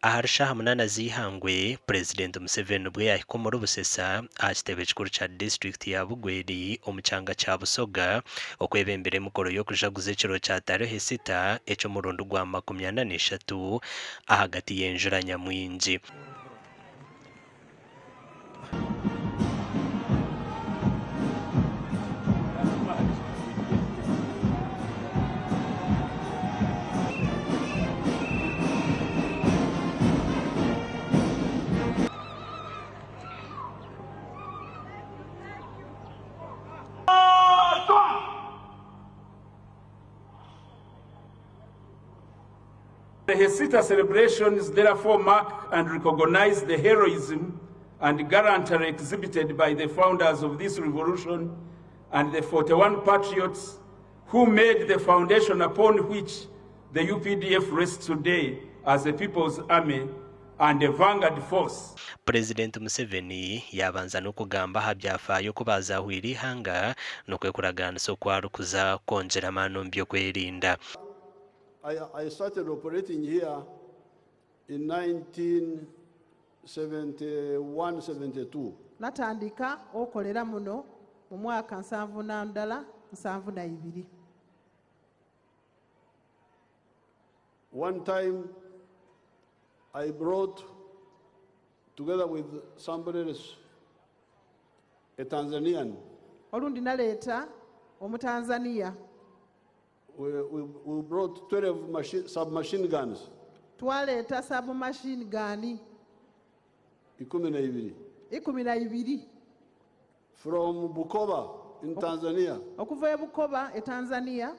aharishaha munana zihangwe Purezidenti Museveni ubwo yahikomora obusesa aha kitebe kikuru kya disitulikiti ya BUGWERI omu kyanga kya Busoga okwebembera emikoro y'okujaguza ekiro kya Tarehe Sita eky'omurundi gwa 43 ahagati y'enjura nyamwingi. The Sita celebrations therefore mark and recognize the heroism and gallantry exhibited by the founders of this revolution and the 41 patriots who made the foundation upon which the UPDF rests today as a people's army and a vanguard force. Purezidenti Museveni yabanza n'okugamba aha byafaayo kubazahwira ihanga n'okwekuraganisa okwarukuza okwongyera amaani omuby'okwerinda. I started operating here in 1971-72. Natandika okolera muno mu mwaka 72. One time I brought, together with somebody else, a Tanzanian. Olundi naleeta omutanzania. We brought 12 submachine guns. Twaleeta submachine gun 12 from Bukoba in Tanzania. Okuva e Bukoba e Tanzania.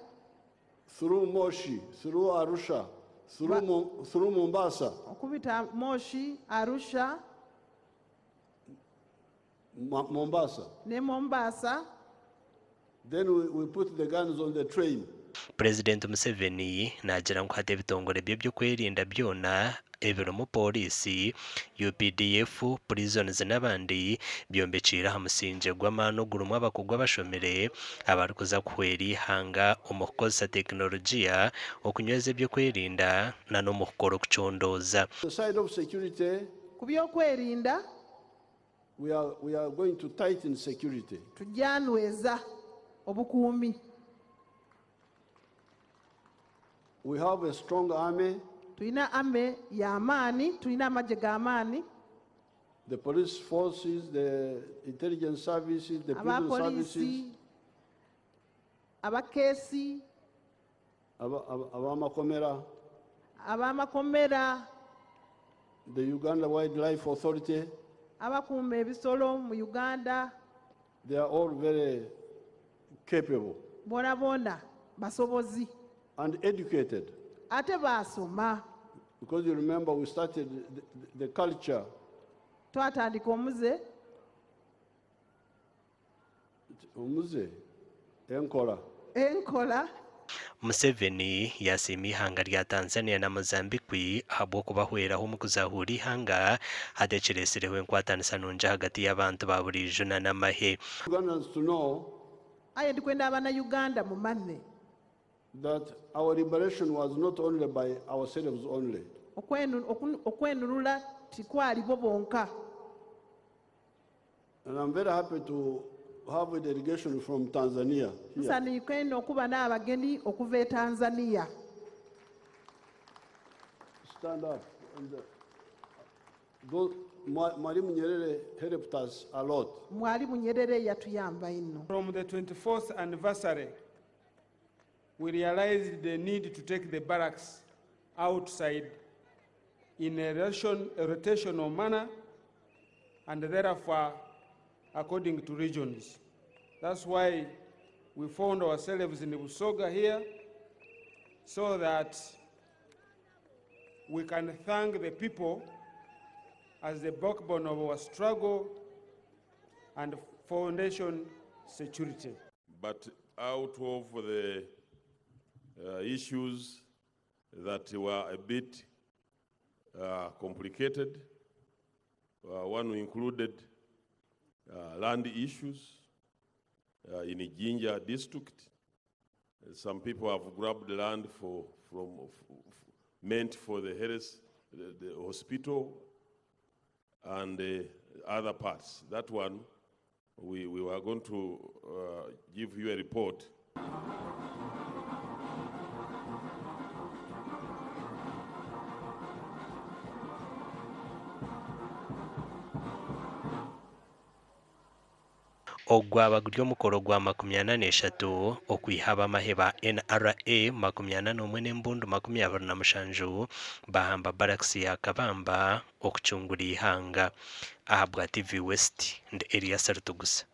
Through Moshi, through Arusha, through Mombasa. Okubita Moshi, Arusha, Mombasa. Ne Mombasa. Then we put the guns on the train. Purezidenti Museveni nagira ngu hati ebitongole bye by'okwerinda byona ebirimu polisi, UPDF, prisons n'abandi byombekire aha musingi gw'amaani ogurimu abakugu abashomere abarikuza kuhwera ihanga omu kukozesa tekinologiya okunyweza ebyokwerinda na n'omu kukora okucondooza. The side of security, ku byokwerinda we are going to tighten security. Tujjanweza obukuumi. We have a strong army. Tuina army ya amaani, tuina amagye ga amaani. The police forces, the intelligence services, the prison services. Abakesi. Abamakomera. The Uganda Wildlife Authority. Abakuuma ebisolo mu Uganda. They are all very capable. Bona basobozi. And educated. Ate basoma. Because you remember we started the culture. Twatandika enkola. Museveni yasiima ihanga rya Tanzania na Mozambique ahabw'okubahweraho mu kuzahura ihanga hateekyeresireho enkwatanisa nungi hagati y'abantu ba bulijjo n'amahe. Ugandans to know aye ndikwenda abana Uganda mu manne that our liberation was not only by ourselves only. Okwenunula tikwali bo bonka. And I'm very happy to have a delegation from Tanzania here. Nsani kwenda okuba n'abageni okuva e Tanzania. Stand up. And Mwalimu Nyerere helped us a lot. Mwalimu Nyerere yatuyamba inno. From the 24th anniversary, we realized the need to take the barracks outside in a rotational manner and therefore according to regions. That's why we found ourselves in Busoga here so that we can thank the people as the backbone of our struggle and foundation security. But out of the issues that were a bit complicated, one included land issues in Jinja district. Some people have grabbed land meant for the health the hospital and other parts. That one, we were going to give you a report. ogwaba guryo mukoro gwa 43 okwihaba amaheba NRA 41 n'embundu 27 bahamba barracks ya Kabamba okucungura ihanga. Aha bwa TV West ndi Elias Rutugusa.